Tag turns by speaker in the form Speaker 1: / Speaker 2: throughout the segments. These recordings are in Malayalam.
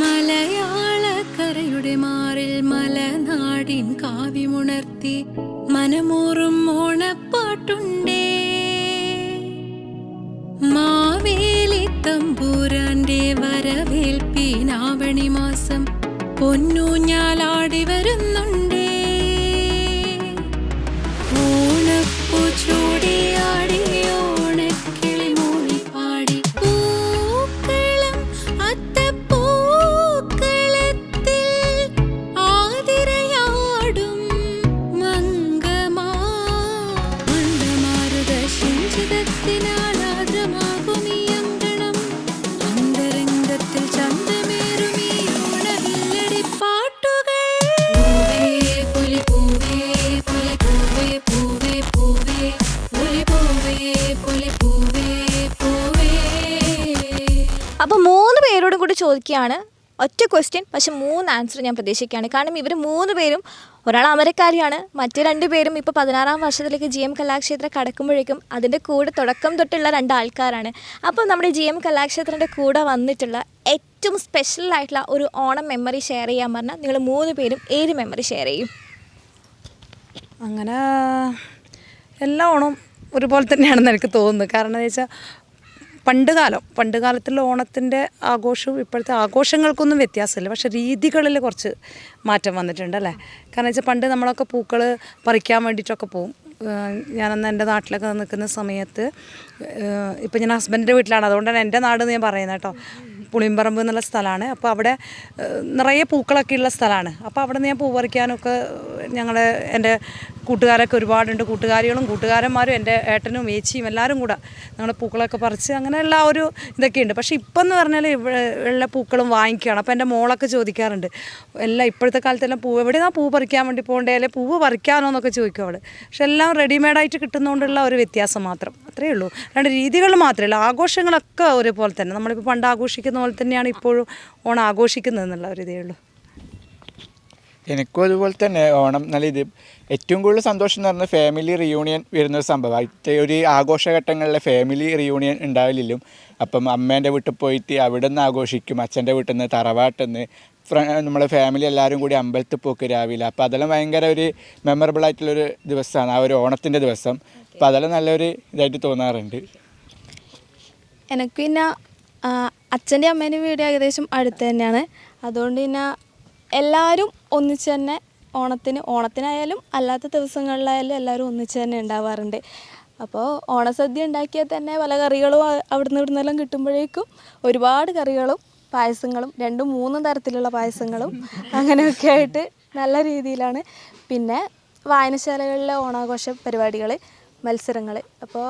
Speaker 1: മലയാളക്കരയുടെ മാറിൽ മലനാടിൻ കാവ്യമുണർത്തി മനമോറും ഓണപ്പാട്ടുണ്ടേ. മാവേലി തമ്പൂരാന്റെ വരവേൽപ്പിനാവണി മാസം പൊന്നൂഞ്ഞാലാടി വരുന്നുണ്ടേ. ഓണപ്പൂ ചൂടിയാടി ഓണക്കിളി മൂളി പാടി പൂക്കളം അത്തപ്പൂക്കളത്തിൽ ആതിരയാടും മംഗമാ മന്ദമാരുത ശിഞ്ചിതത്തിനാലാദ്രമാകും ഈ അങ്കണം. അന്തരംഗത്തിൽ ചന്തമേറും ഈ ഓണവില്ലടി പാട്ടുകൾ. പൂവേ പുലി പൂവേ പുലി പൂവേ പൂവേ പൂവേ പുലി പൂവേ പുലി പൂവേ പൂവേ.
Speaker 2: അപ്പോൾ 3 പേരോടും കൂടി ചോദിക്കുകയാണ്. ഒറ്റ ക്വസ്റ്റ്യൻ, പക്ഷെ 3 ആൻസർ ഞാൻ പ്രതീക്ഷിക്കുകയാണ്. കാരണം ഇവർ 3 പേരും, ഒരാൾ അമരക്കാരിയാണ്, മറ്റു 2 പേരും ഇപ്പോൾ 16-ാം വർഷത്തിലേക്ക് GM കലാക്ഷേത്ര കടക്കുമ്പോഴേക്കും അതിൻ്റെ കൂടെ തുടക്കം തൊട്ടുള്ള 2 ആൾക്കാരാണ്. അപ്പോൾ നമ്മുടെ GM കലാക്ഷേത്രൻ്റെ കൂടെ വന്നിട്ടുള്ള ഏറ്റവും സ്പെഷ്യൽ ആയിട്ടുള്ള ഒരു ഓണം മെമ്മറി ഷെയർ ചെയ്യാൻ പറഞ്ഞാൽ നിങ്ങൾ 3 പേരും ഏത് മെമ്മറി ഷെയർ ചെയ്യും?
Speaker 3: അങ്ങനെ എല്ലാ ഓണവും ഒരുപോലെ തന്നെയാണെന്ന് എനിക്ക് തോന്നുന്നത്. കാരണം എന്താ വെച്ചാൽ പണ്ട് കാലത്തുള്ള ഓണത്തിൻ്റെ ആഘോഷവും ഇപ്പോഴത്തെ ആഘോഷങ്ങൾക്കൊന്നും വ്യത്യാസമില്ല, പക്ഷേ രീതികളിൽ കുറച്ച് മാറ്റം വന്നിട്ടുണ്ട് അല്ലേ. കാരണം വെച്ചാൽ പണ്ട് നമ്മളൊക്കെ പൂക്കൾ പറിക്കാൻ വേണ്ടിയിട്ടൊക്കെ പോവും. ഞാനന്ന് എൻ്റെ നാട്ടിലൊക്കെ നിൽക്കുന്ന സമയത്ത്, ഇപ്പം ഞാൻ ഹസ്ബൻഡിൻ്റെ വീട്ടിലാണ്, അതുകൊണ്ടാണ് എൻ്റെ നാട് ഞാൻ പറയുന്നത് കേട്ടോ. പുളിയമ്പറമ്പ് എന്നുള്ള സ്ഥലമാണ്. അപ്പോൾ അവിടെ നിറയെ പൂക്കളൊക്കെ ഉള്ള സ്ഥലമാണ്. അപ്പോൾ അവിടെ നിന്ന് ഞാൻ പൂ പറിക്കാനൊക്കെ എൻ്റെ കൂട്ടുകാരൊക്കെ ഒരുപാടുണ്ട്. കൂട്ടുകാരികളും കൂട്ടുകാരന്മാരും എൻ്റെ ഏട്ടനും ഏച്ചിയും എല്ലാവരും കൂടെ ഞങ്ങൾ പൂക്കളൊക്കെ പറിച്ച് അങ്ങനെയുള്ള ആ ഒരു ഇതൊക്കെയുണ്ട്. പക്ഷേ ഇപ്പം എന്ന് പറഞ്ഞാൽ എല്ലാ പൂക്കളും വാങ്ങിക്കുകയാണ്. അപ്പോൾ എൻ്റെ മോളൊക്കെ ചോദിക്കാറുണ്ട്, എല്ലാം ഇപ്പോഴത്തെ കാലത്തെല്ലാം എവിടെയാണ് പൂ പറിക്കാൻ വേണ്ടി പോകണ്ടേ, അല്ലെ പൂവ് പറിക്കാനോ എന്നൊക്കെ ചോദിക്കും അവൾ. പക്ഷെ എല്ലാം റെഡിമെയ്ഡായിട്ട് കിട്ടുന്നതുകൊണ്ടുള്ള ഒരു വ്യത്യാസം മാത്രം, അത്രയേ ഉള്ളൂ. രണ്ട് രീതികൾ മാത്രമല്ല, ആഘോഷങ്ങളൊക്കെ ഒരുപോലെ തന്നെ. നമ്മളിപ്പോൾ പണ്ട് ആഘോഷിക്കുന്ന പോലെ തന്നെയാണ് ഇപ്പോഴും ഓണം ആഘോഷിക്കുന്നത് എന്നുള്ള ഒരു ഇതേ ഉള്ളൂ.
Speaker 4: എനിക്കും അതുപോലെ തന്നെ ഓണം നല്ല ഇത് ഏറ്റവും കൂടുതൽ സന്തോഷം എന്ന് പറഞ്ഞാൽ ഫാമിലി റിയൂണിയൻ വരുന്നൊരു സംഭവം. ഒരു ആഘോഷഘട്ടങ്ങളിലെ ഫാമിലി റിയൂണിയൻ ഉണ്ടാവില്ലും. അപ്പം അമ്മേൻ്റെ വീട്ടിൽ പോയിട്ട് അവിടെ നിന്ന് ആഘോഷിക്കും, അച്ഛൻ്റെ വീട്ടിൽ നിന്ന്, തറവാട്ടിൽ നിന്ന്, നമ്മളെ ഫാമിലി എല്ലാവരും കൂടി അമ്പലത്തിൽ പോക്ക് രാവിലെ. അപ്പോൾ അതെല്ലാം ഭയങ്കര ഒരു മെമ്മറബിൾ ആയിട്ടുള്ളൊരു ദിവസമാണ് ആ ഒരു ഓണത്തിൻ്റെ ദിവസം. അപ്പോൾ അതെല്ലാം നല്ലൊരു ഇതായിട്ട് തോന്നാറുണ്ട്.
Speaker 5: എനിക്ക് പിന്നെ അച്ഛൻ്റെ അമ്മേൻ്റെ വീട് ഏകദേശം അടുത്ത് തന്നെയാണ്. അതുകൊണ്ട് പിന്നെ എല്ലാവരും ഒന്നിച്ച് തന്നെ ഓണത്തിനായാലും അല്ലാത്ത ദിവസങ്ങളിലായാലും എല്ലാവരും ഒന്നിച്ച് തന്നെ ഉണ്ടാവാറുണ്ട്. അപ്പോൾ ഓണസദ്യ ഉണ്ടാക്കിയാൽ തന്നെ പല കറികളും അവിടുന്ന് ഇവിടുന്നെല്ലാം കിട്ടുമ്പോഴേക്കും ഒരുപാട് കറികളും പായസങ്ങളും 2-3 തരത്തിലുള്ള പായസങ്ങളും അങ്ങനെയൊക്കെ ആയിട്ട് നല്ല രീതിയിലാണ്. പിന്നെ വായനശാലകളിലെ ഓണാഘോഷ പരിപാടികൾ, മത്സരങ്ങൾ. അപ്പോൾ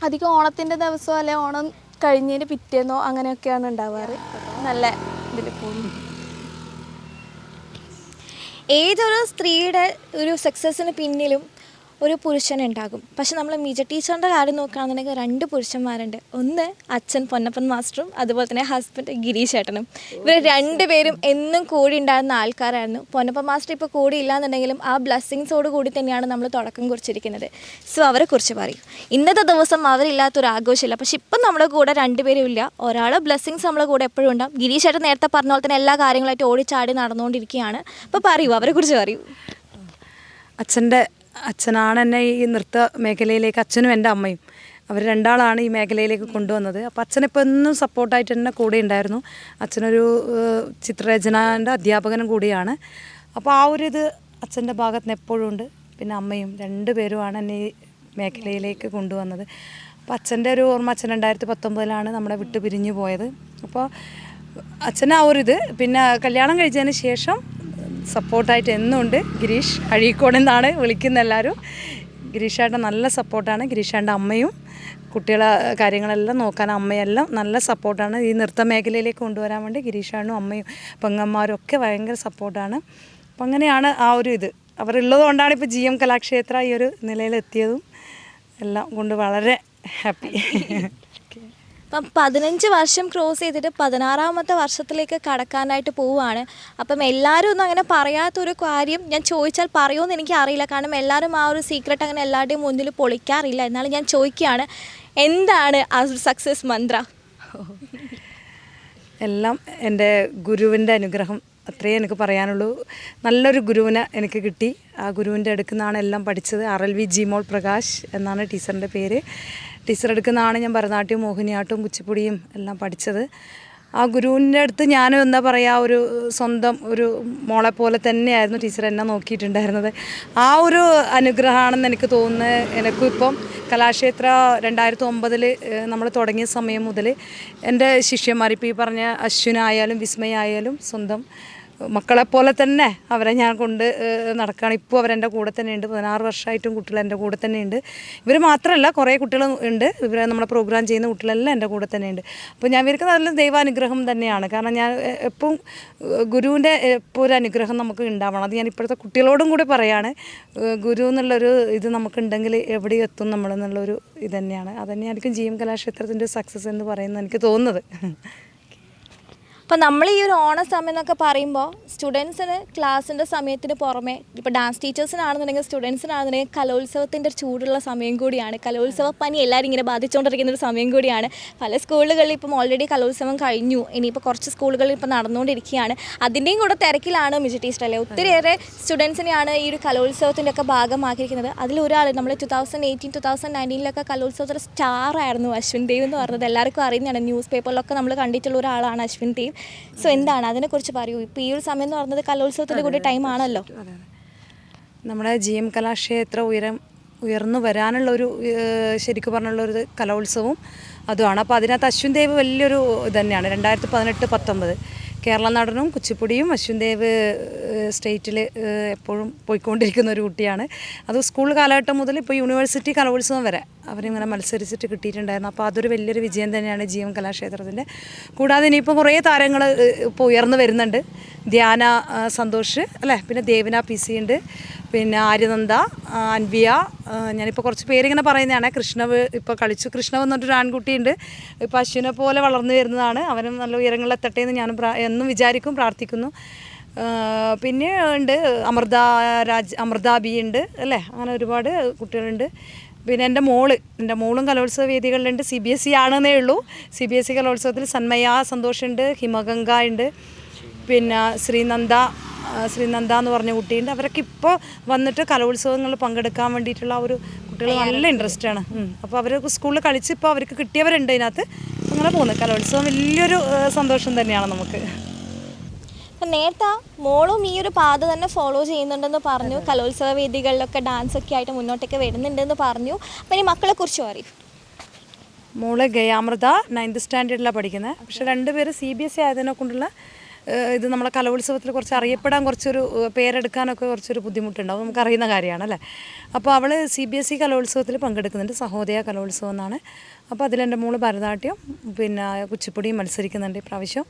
Speaker 5: അധികം ഓണത്തിൻ്റെ ദിവസമോ അല്ലെ ഓണം കഴിഞ്ഞതിന് പിറ്റേന്നോ അങ്ങനെയൊക്കെയാണ് ഉണ്ടാവാറ്. നല്ല ഇതിൽ പോകുന്നു.
Speaker 2: ഏതൊരു സ്ത്രീയുടെ ഒരു സക്സസ്സിന് പിന്നിലും ഒരു പുരുഷനുണ്ടാകും. പക്ഷെ നമ്മൾ മിജ ടീച്ചറിൻ്റെ കാര്യം നോക്കുകയാണെന്നുണ്ടെങ്കിൽ 2 പുരുഷന്മാരുണ്ട്. ഒന്ന് അച്ഛൻ പൊന്നപ്പൻ മാസ്റ്ററും അതുപോലെ തന്നെ ഹസ്ബൻഡ് ഗിരീഷ് ഏട്ടനും. ഇവർ 2 പേരും എന്നും കൂടി ഉണ്ടായിരുന്ന ആൾക്കാരായിരുന്നു. പൊന്നപ്പൻ മാസ്റ്റർ ഇപ്പോൾ കൂടി ഇല്ലാന്നുണ്ടെങ്കിലും ആ ബ്ലെസ്സിങ്സോട് കൂടി തന്നെയാണ് നമ്മൾ തുടക്കം കുറിച്ചിരിക്കുന്നത്. സോ അവരെക്കുറിച്ച് പറയും. ഇന്നത്തെ ദിവസം അവരില്ലാത്തൊരു ആഘോഷമില്ല. പക്ഷെ ഇപ്പം നമ്മുടെ കൂടെ 2 പേരും ഇല്ല. ഒരാൾ ബ്ലെസ്സിങ്സ് നമ്മളെ കൂടെ എപ്പോഴും ഉണ്ടാവും. ഗിരീഷ് ഏട്ടൻ നേരത്തെ പറഞ്ഞ പോലെ തന്നെ എല്ലാ കാര്യങ്ങളായിട്ട് ഓടിച്ചാടി നടന്നുകൊണ്ടിരിക്കുകയാണ്. അപ്പോൾ പറയൂ, അവരെക്കുറിച്ച് പറയൂ.
Speaker 3: അച്ഛനാണ് എന്നെ ഈ നൃത്ത മേഖലയിലേക്ക്, അച്ഛനും എൻ്റെ അമ്മയും, അവർ 2 ആളാണ് ഈ മേഖലയിലേക്ക് കൊണ്ടുവന്നത്. അപ്പോൾ അച്ഛനിപ്പോൾ എന്നും സപ്പോർട്ടായിട്ട് തന്നെ കൂടെ ഉണ്ടായിരുന്നു. അച്ഛനൊരു ചിത്രരചനൻ്റെ അധ്യാപകനും കൂടിയാണ്. അപ്പോൾ ആ ഒരു ഇത് അച്ഛൻ്റെ ഭാഗത്ത് നിന്ന് എപ്പോഴും ഉണ്ട്. പിന്നെ അമ്മയും 2 പേരുമാണ് എന്നെ ഈ മേഖലയിലേക്ക് കൊണ്ടുവന്നത്. അപ്പോൾ അച്ഛൻ്റെ ഒരു ഓർമ്മ, അച്ഛൻ 2019 നമ്മളെ വിട്ട് പിരിഞ്ഞു പോയത്. അപ്പോൾ അച്ഛന് ആ ഒരു ഇത്, പിന്നെ കല്യാണം കഴിച്ചതിന് ശേഷം സപ്പോർട്ടായിട്ട് എന്നും ഉണ്ട്. ഗിരീഷ് അഴീക്കോട് എന്നാണ് വിളിക്കുന്ന എല്ലാവരും. ഗിരീഷേട്ടൻ നല്ല സപ്പോർട്ടാണ്. ഗിരീഷേട്ടൻ്റെ അമ്മയും കുട്ടികളെ കാര്യങ്ങളെല്ലാം നോക്കാൻ അമ്മയെല്ലാം നല്ല സപ്പോർട്ടാണ്. ഈ നൃത്ത മേഖലയിലേക്ക് കൊണ്ടുവരാൻ വേണ്ടി ഗിരീഷേട്ടനും അമ്മയും പെങ്ങന്മാരും ഒക്കെ ഭയങ്കര സപ്പോർട്ടാണ്. അപ്പം അങ്ങനെയാണ് ആ ഒരു ഇത്. അവരുള്ളത് കൊണ്ടാണ് ഇപ്പോൾ GM കലാക്ഷേത്ര ഈ ഒരു നിലയിലെത്തിയതും എല്ലാം കൊണ്ട് വളരെ ഹാപ്പി.
Speaker 2: അപ്പം 15 വർഷം ക്രോസ് ചെയ്തിട്ട് 16-ാമത്തെ വർഷത്തിലേക്ക് കടക്കാനായിട്ട് പോവുകയാണ്. അപ്പം എല്ലാവരും ഒന്നും അങ്ങനെ പറയാത്തൊരു കാര്യം ഞാൻ ചോദിച്ചാൽ പറയുമെന്ന് എനിക്ക് അറിയില്ല. കാരണം എല്ലാവരും ആ ഒരു സീക്രട്ട് അങ്ങനെ എല്ലാവരുടെയും മുന്നിൽ പൊളിക്കാറില്ല. എന്നാലും ഞാൻ ചോദിക്കുകയാണ്, എന്താണ് ആ സക്സസ് മന്ത്ര?
Speaker 3: എല്ലാം എൻ്റെ ഗുരുവിൻ്റെ അനുഗ്രഹം, അത്രയേ എനിക്ക് പറയാനുള്ളൂ. നല്ലൊരു ഗുരുവിനെ എനിക്ക് കിട്ടി. ആ ഗുരുവിൻ്റെ അടുക്കുന്നാണ് എല്ലാം പഠിച്ചത്. RLV ജിമോൾ പ്രകാശ് എന്നാണ് ടീച്ചറിൻ്റെ പേര്. ടീച്ചർ എടുക്കുന്നതാണ് ഞാൻ ഭരതനാട്യവും മോഹിനിയാട്ടവും കുച്ചിപ്പുടിയും എല്ലാം പഠിച്ചത്. ആ ഗുരുവിൻ്റെ അടുത്ത് ഞാനും എന്താ പറയുക, ഒരു സ്വന്തം ഒരു മോളെ പോലെ തന്നെയായിരുന്നു ടീച്ചർ എന്നെ നോക്കിയിട്ടുണ്ടായിരുന്നത്. ആ ഒരു അനുഗ്രഹമാണെന്ന് എനിക്ക് തോന്നുന്നത്. എനിക്കും ഇപ്പം കലാക്ഷേത്ര 2009 നമ്മൾ തുടങ്ങിയ സമയം മുതൽ എൻ്റെ ശിഷ്യന്മാർ, ഇപ്പോൾ ഈ പറഞ്ഞ അശ്വിനായാലും വിസ്മയായാലും സ്വന്തം മക്കളെപ്പോലെ തന്നെ അവരെ ഞാൻ കൊണ്ട് നടക്കുകയാണ്. ഇപ്പോൾ അവരെൻ്റെ കൂടെ തന്നെയുണ്ട്. 16 വർഷമായിട്ടും കുട്ടികൾ എൻ്റെ കൂടെ തന്നെയുണ്ട്. ഇവർ മാത്രമല്ല, കുറേ കുട്ടികൾ ഉണ്ട്. ഇവരെ നമ്മളെ പ്രോഗ്രാം ചെയ്യുന്ന കുട്ടികളെല്ലാം എൻ്റെ കൂടെ തന്നെയുണ്ട്. അപ്പോൾ ഞാൻ വിചാരിക്കുന്നത് നല്ല ദൈവാനുഗ്രഹം തന്നെയാണ്. കാരണം ഞാൻ എപ്പോഴും ഗുരുവിൻ്റെ എപ്പോൾ ഒരു അനുഗ്രഹം നമുക്ക് ഉണ്ടാവണം. അത് ഞാൻ ഇപ്പോഴത്തെ കുട്ടികളോടും കൂടി പറയുകയാണ്. ഗുരു എന്നുള്ളൊരു ഇത് നമുക്കുണ്ടെങ്കിൽ എവിടെയും എത്തും നമ്മളെന്നുള്ളൊരു ഇത് തന്നെയാണ്. അതുതന്നെയായിരിക്കും GM കലാക്ഷേത്രത്തിൻ്റെ സക്സസ് എന്ന് പറയുന്നത് എനിക്ക് തോന്നുന്നത്.
Speaker 2: അപ്പോൾ നമ്മൾ ഈ ഒരു ഓണ സമയം എന്നൊക്കെ പറയുമ്പോൾ സ്റ്റുഡൻസിന് ക്ലാസ്സിൻ്റെ സമയത്തിന് പുറമെ, ഇപ്പോൾ ഡാൻസ് ടീച്ചേഴ്സിനാണെന്നുണ്ടെങ്കിൽ സ്റ്റുഡൻസിനാണെന്നുണ്ടെങ്കിൽ കലോത്സവത്തിൻ്റെ ചൂടുള്ള സമയം കൂടിയാണ്. കലോത്സവ പനി എല്ലാവരും ഇങ്ങനെ ബാധിച്ചുകൊണ്ടിരിക്കുന്ന ഒരു സമയം കൂടിയാണ്. പല സ്കൂളുകളിൽ ഇപ്പം ഓൾറെഡി കലോത്സവം കഴിഞ്ഞു, ഇനിയിപ്പോൾ കുറച്ച് സ്കൂളുകളിൽ ഇപ്പോൾ നടന്നുകൊണ്ടിരിക്കുകയാണ്. അതിൻ്റെയും കൂടെ തിരക്കിലാണ് മിജ ടീച്ചർ അല്ലേ. ഒത്തിരിയേറെ സ്റ്റുഡൻസിനെയാണ് ഈ ഒരു കലോത്സവത്തിൻ്റെ ഒക്കെ ഭാഗമാക്കിയിരിക്കുന്നത്. അതിലൊരാൾ നമ്മൾ 2018, 2019 കലോത്സവത്തിലെ സ്റ്റാർ ആയിരുന്നു അശ്വിൻ ദേവ് എന്ന് പറഞ്ഞത്. എല്ലാവർക്കും അറിയുന്നതാണ്, ന്യൂസ് പേപ്പറിലൊക്കെ നമ്മൾ കണ്ടിട്ടുള്ള ഒരാളാണ് അശ്വിൻ ദേവ്. സോ എന്താണ് അതിനെക്കുറിച്ച് പറയൂ? ഇപ്പോൾ ഈ ഒരു സമയം എന്ന് പറയുന്നത് കലോത്സവത്തിൻ്റെ കൂടി ടൈം ആണല്ലോ.
Speaker 3: നമ്മുടെ GM കലാക്ഷേത്ര ഉയർന്നു വരാനുള്ളൊരു ശരിക്കും പറഞ്ഞുള്ളൊരു കലോത്സവവും അതുമാണ്. അപ്പോൾ അതിനകത്ത് അശ്വിൻ ദേവ് വലിയൊരു ഇത് തന്നെയാണ്. 2018-19 കേരള നടനും കുച്ചിപ്പുടിയും അശ്വിൻ ദേവ് സ്റ്റേറ്റിൽ എപ്പോഴും പോയിക്കൊണ്ടിരിക്കുന്ന ഒരു കുട്ടിയാണ്. അത് സ്കൂൾ കാലഘട്ടം മുതൽ ഇപ്പോൾ യൂണിവേഴ്സിറ്റി കലോത്സവം വരെ അവരിങ്ങനെ മത്സരിച്ചിട്ട് കിട്ടിയിട്ടുണ്ടായിരുന്നു. അപ്പോൾ അതൊരു വലിയൊരു വിജയം തന്നെയാണ് GM കലാക്ഷേത്രത്തിൻ്റെ. കൂടാതെ ഇനിയിപ്പോൾ കുറേ താരങ്ങൾ ഇപ്പോൾ ഉയർന്നു വരുന്നുണ്ട്. ധ്യാന സന്തോഷ് അല്ലേ, പിന്നെ ദേവന PC ഉണ്ട്, പിന്നെ ആര്യനന്ദ, അൻവിയ, ഞാനിപ്പോൾ കുറച്ച് പേരിങ്ങനെ പറയുന്നതാണ്. കൃഷ്ണവ് ഇപ്പോൾ കളിച്ചു. കൃഷ്ണവ് എന്നിട്ടൊരു ആൺകുട്ടിയുണ്ട്, ഇപ്പോൾ അശ്വിനെ പോലെ വളർന്നു വരുന്നതാണ്. അവനും നല്ല ഉയരങ്ങളിലെത്തട്ടെ എന്ന് ഞാനും എന്നും വിചാരിക്കും, പ്രാർത്ഥിക്കുന്നു. പിന്നെ ഉണ്ട് അമൃത ബി ഉണ്ട് അല്ലേ, അങ്ങനെ ഒരുപാട് കുട്ടികളുണ്ട്. പിന്നെ എൻ്റെ മോളും കലോത്സവ വേദികളിലുണ്ട്. CBSE ആണെന്നേ ഉള്ളൂ. CBSE കലോത്സവത്തിൽ സന്മയ സന്തോഷുണ്ട്, ഹിമഗംഗ ഉണ്ട്, പിന്നെ ശ്രീനന്ദ എന്ന് പറഞ്ഞ കുട്ടിയുണ്ട്. അവരൊക്കെ ഇപ്പോൾ വന്നിട്ട് കലോത്സവങ്ങളിൽ പങ്കെടുക്കാൻ വേണ്ടിയിട്ടുള്ള ഒരു കുട്ടികൾ നല്ല ഇൻട്രസ്റ്റാണ്. അപ്പോൾ അവർ സ്കൂളിൽ കളിച്ച് ഇപ്പോൾ അവർക്ക് കിട്ടിയവരുണ്ട് ഇതിനകത്ത്. അങ്ങനെ പോകുന്നു. കലോത്സവം വലിയൊരു സന്തോഷം തന്നെയാണ് നമുക്ക്.
Speaker 2: അപ്പം നേരത്തെ മോളും ഈ ഒരു പാത തന്നെ ഫോളോ ചെയ്യുന്നുണ്ടെന്ന് പറഞ്ഞു. കലോത്സവ വേദികളിലൊക്കെ ഡാൻസൊക്കെ ആയിട്ട് മുന്നോട്ടേക്ക് വരുന്നുണ്ടെന്ന് പറഞ്ഞു. അപ്പം ഇനി മക്കളെക്കുറിച്ച് പറയും.
Speaker 3: മോള് ഗയാമൃത 9th സ്റ്റാൻഡേർഡിലാണ് പഠിക്കുന്നത്. പക്ഷേ 2 പേര് CBSE ആയതിനെ കൊണ്ടുള്ള ഇത് നമ്മളെ കലോത്സവത്തിൽ കുറച്ച് അറിയപ്പെടാൻ കുറച്ചൊരു പേരെടുക്കാനൊക്കെ കുറച്ചൊരു ബുദ്ധിമുട്ടുണ്ടാവും, നമുക്കറിയുന്ന കാര്യമാണ് അല്ലേ. അപ്പോൾ അവൾ CBSE കലോത്സവത്തിൽ പങ്കെടുക്കുന്നുണ്ട്. സഹോദയ കലോത്സവം എന്നാണ്. അപ്പോൾ അതിലെൻ്റെ മോള് ഭരതനാട്യം പിന്നെ കുച്ചിപ്പുടിയും മത്സരിക്കുന്നുണ്ട് ഇപ്രാവശ്യം.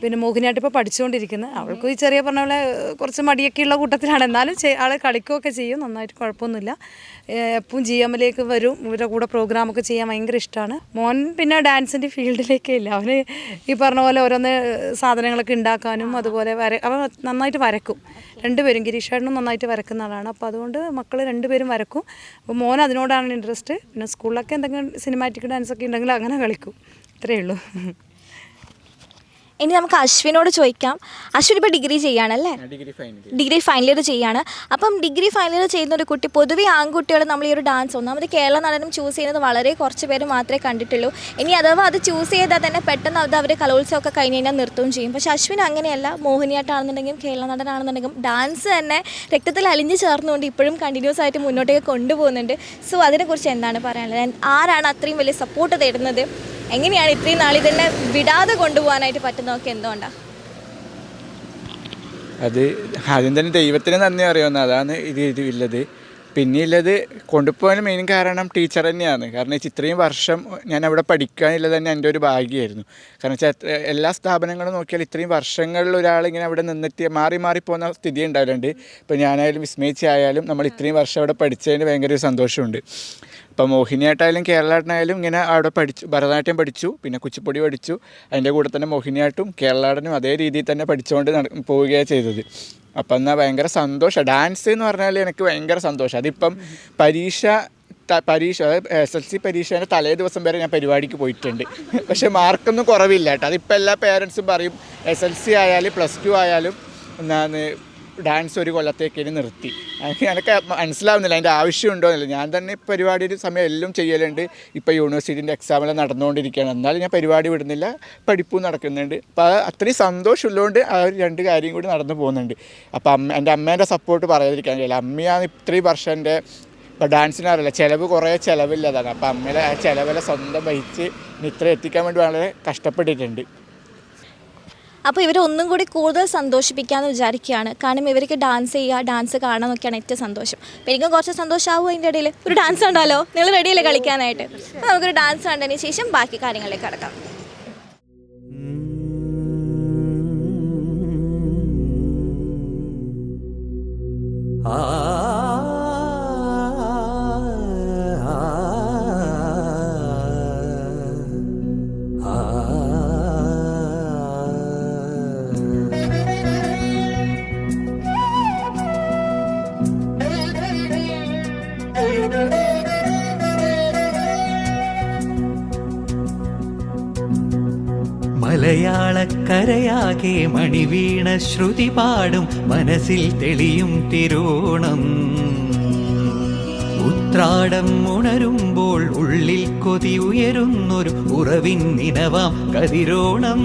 Speaker 3: പിന്നെ മോഹിനിയാട്ടം ഇപ്പോൾ പഠിച്ചുകൊണ്ടിരിക്കുന്നത്. അവൾക്ക് ഈ ചെറിയ പറഞ്ഞ പോലെ കുറച്ച് മടിയൊക്കെയുള്ള കൂട്ടത്തിലാണ്. എന്നാലും ആൾ കളിക്കുകയൊക്കെ ചെയ്യും, നന്നായിട്ട് കുഴപ്പമൊന്നുമില്ല. എപ്പോഴും GMലേക്ക് വരും. ഇവരുടെ കൂടെ പ്രോഗ്രാമൊക്കെ ചെയ്യാൻ ഭയങ്കര ഇഷ്ടമാണ്. മോൻ പിന്നെ ഡാൻസിൻ്റെ ഫീൽഡിലേക്കേ ഇല്ല. അവന് ഈ പറഞ്ഞ പോലെ ഓരോന്ന് സാധനങ്ങളൊക്കെ ഉണ്ടാക്കാനും അതുപോലെ അവൻ നന്നായിട്ട് വരക്കും. 2 പേരും ഗിരീഷേട്ടനും നന്നായിട്ട് വരക്കുന്ന ആളാണ്. അപ്പോൾ അതുകൊണ്ട് മക്കൾ 2 പേരും വരക്കും. അപ്പോൾ മോൻ അതിനോടാണ് ഇൻട്രസ്റ്റ്. പിന്നെ സ്കൂളിലൊക്കെ എന്തെങ്കിലും സിനിമാറ്റിക് ഡാൻസൊക്കെ ഉണ്ടെങ്കിൽ അങ്ങനെ കളിക്കും. ഇത്രയേ ഉള്ളൂ.
Speaker 2: ഇനി നമുക്ക് അശ്വിനോട് ചോദിക്കാം. അശ്വിൻ ഇപ്പോൾ ഡിഗ്രി ചെയ്യാണല്ലേ, ഡിഗ്രി ഫൈനൽ ഇയർ ചെയ്യാണ്. അപ്പം ഡിഗ്രി ഫൈനൽ ഇയർ ചെയ്യുന്ന ഒരു കുട്ടി, പൊതുവെ ആൺകുട്ടികൾ നമ്മൾ ഈ ഒരു ഡാൻസ് ഒന്നാമത് കേരള നടനം ചൂസ് ചെയ്യുന്നത് വളരെ കുറച്ച് പേര് മാത്രമേ കണ്ടിട്ടുള്ളൂ. ഇനി അഥവാ അത് ചൂസ് ചെയ്താൽ തന്നെ പെട്ടെന്ന് അത് അവർ കലോത്സവമൊക്കെ കഴിഞ്ഞ് കഴിഞ്ഞാൽ നിർത്തുകയും ചെയ്യും. പക്ഷേ അശ്വിൻ അങ്ങനെയല്ല. മോഹിനിയാട്ടമാണെന്നുണ്ടെങ്കിലും കേരള നടനാണെന്നുണ്ടെങ്കിലും ഡാൻസ് തന്നെ രക്തത്തിൽ അലിഞ്ഞ് ചേർന്നുകൊണ്ട് ഇപ്പോഴും കണ്ടിന്യൂസ് ആയിട്ട് മുന്നോട്ടേക്ക് കൊണ്ടുപോകുന്നുണ്ട്. സോ അതിനെക്കുറിച്ച് എന്താണ് പറയാനുള്ളത്? ആരാണ് അത്രയും വലിയ സപ്പോർട്ട് തരുന്നത്? എങ്ങനെയാണ് ഇത്രയും നാൾ ഇതെന്നെ വിടാതെ കൊണ്ടുപോകാനായിട്ട് പറ്റുന്നതൊക്കെ എന്തുകൊണ്ടാണ്?
Speaker 4: അത് ആദ്യം തന്നെ ദൈവത്തിന് നന്ദി അറിയാവുന്ന, അതാണ് ഇതിലുള്ളത്. പിന്നെയുള്ളത് കൊണ്ടുപോകാൻ മെയിൻ കാരണം ടീച്ചർ തന്നെയാണ്. കാരണം ഇത്രയും വർഷം ഞാൻ അവിടെ പഠിക്കാനുള്ളത് തന്നെ എൻ്റെ ഒരു ഭാഗ്യമായിരുന്നു. കാരണം വെച്ചാൽ എല്ലാ സ്ഥാപനങ്ങളും നോക്കിയാൽ ഇത്രയും വർഷങ്ങളിൽ ഒരാളിങ്ങനെ അവിടെ നിന്നിട്ട് മാറി പോകുന്ന സ്ഥിതി ഉണ്ടാവലുണ്ട്. ഇപ്പോൾ ഞാനായാലും വിസ്മയിച്ച് ആയാലും നമ്മൾ ഇത്രയും വർഷം അവിടെ പഠിച്ചതിന് ഭയങ്കര ഒരു സന്തോഷമുണ്ട്. ഇപ്പോൾ മോഹിനിയാട്ടമായാലും കേരളാടനായാലും ഇങ്ങനെ അവിടെ പഠിച്ചു, ഭരതനാട്യം പഠിച്ചു, പിന്നെ കുച്ചിപ്പുടി പഠിച്ചു, അതിൻ്റെ കൂടെ തന്നെ മോഹിനിയാട്ടും കേരളാടനും അതേ രീതിയിൽ തന്നെ പഠിച്ചുകൊണ്ട് പോവുകയാണ് ചെയ്തത്. അപ്പം എന്നാൽ ഭയങ്കര സന്തോഷം. ഡാൻസ് എന്ന് പറഞ്ഞാൽ എനിക്ക് ഭയങ്കര സന്തോഷം. അതിപ്പം പരീക്ഷ പരീക്ഷ SLC പരീക്ഷേൻ്റെ തലേ ദിവസം വരെ ഞാൻ പരിപാടിക്ക് പോയിട്ടുണ്ട്. പക്ഷേ മാർക്കൊന്നും കുറവില്ല കേട്ടോ. അതിപ്പോൾ എല്ലാ പേരൻസും പറയും SLC ആയാലും +2 ആയാലും എന്താണ് ഡാൻസ് ഒരു കൊല്ലത്തേക്കിന് നിർത്തി. എനിക്ക് മനസ്സിലാവുന്നില്ല അതിൻ്റെ ആവശ്യമുണ്ടോ എന്നില്ല. ഞാൻ തന്നെ പരിപാടിയുടെ സമയം എല്ലാം ചെയ്യലുണ്ട്. ഇപ്പോൾ യൂണിവേഴ്സിറ്റീൻ്റെ എക്സാമെല്ലാം നടന്നുകൊണ്ടിരിക്കുകയാണ്. എന്നാലും ഞാൻ പരിപാടി വിടുന്നില്ല, പഠിപ്പും നടക്കുന്നുണ്ട്. അപ്പോൾ അത്രയും സന്തോഷമുള്ളതുകൊണ്ട് ആ ഒരു 2 കാര്യം കൂടി നടന്നു പോകുന്നുണ്ട്. അപ്പോൾ എൻ്റെ അമ്മേൻ്റെ സപ്പോർട്ട് പറയാതിരിക്കാൻ കഴിയില്ല. അമ്മയാണ് ഇത്രയും വർഷം എൻ്റെ ഇപ്പോൾ ഡാൻസിനറിയില്ല, ചിലവ് കുറേ ചിലവില്ലതാണ്. അപ്പോൾ അമ്മയുടെ ആ ചിലവെല്ലാം സ്വന്തം വഹിച്ച് ഇത്ര എത്തിക്കാൻ വേണ്ടി വളരെ കഷ്ടപ്പെട്ടിട്ടുണ്ട്.
Speaker 2: അപ്പോൾ ഇവർ ഒന്നും കൂടി കൂടുതൽ സന്തോഷിപ്പിക്കാമെന്ന് വിചാരിക്കുകയാണ്. കാരണം ഇവർക്ക് ഡാൻസ് ചെയ്യുക, ഡാൻസ് കാണാമെന്നൊക്കെയാണ് ഏറ്റവും സന്തോഷം. അപ്പോൾ എനിക്കും കുറച്ച് സന്തോഷമാവും അതിൻ്റെ ഇടയിൽ. ഒരു ഡാൻസ് ഉണ്ടല്ലോ, നിങ്ങൾ റെഡിയല്ലേ കളിക്കാനായിട്ട്? നമുക്കൊരു ഡാൻസ് കണ്ടതിന് ശേഷം ബാക്കി കാര്യങ്ങളിലേക്ക് കടക്കാം.
Speaker 6: മലയാളക്കരയാകെ മണിവീണ ശ്രുതി പാടും മനസ്സിൽ തെളിയും തിരുവോണം. ഉത്രാടം ഉണരുമ്പോൾ ഉള്ളിൽ കൊതി ഉയരുന്നൊരു ഉറവിൻ നിനവാം കതിരോണം.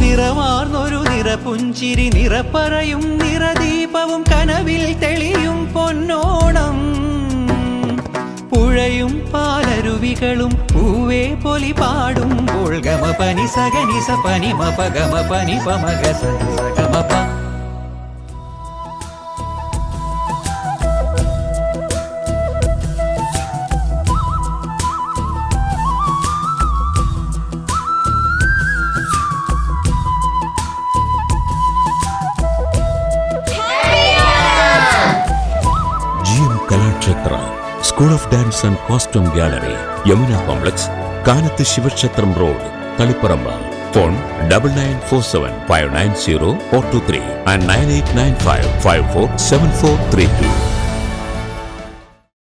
Speaker 6: നിറമാർന്നൊരു നിറപുഞ്ചിരി നിറപ്പറയും നിറദീപവും കനവിൽ തെളിയും പൊന്നോണം. പുഴയും പാലരുവികളും പൂവേ പൊലി പാടുമ്പോൾ ഗമ പനി സഗനി സ പനി മപ ഗമ പനി പമഗ സഗമപ.
Speaker 7: GM Kalakshetra school of dance and costume gallery, Yamuna complex, Kanath ശിവക്ഷേത്രം റോഡ്, തളിപ്പറമ്പ്. Phone 9947 590 423 and 9895 547432.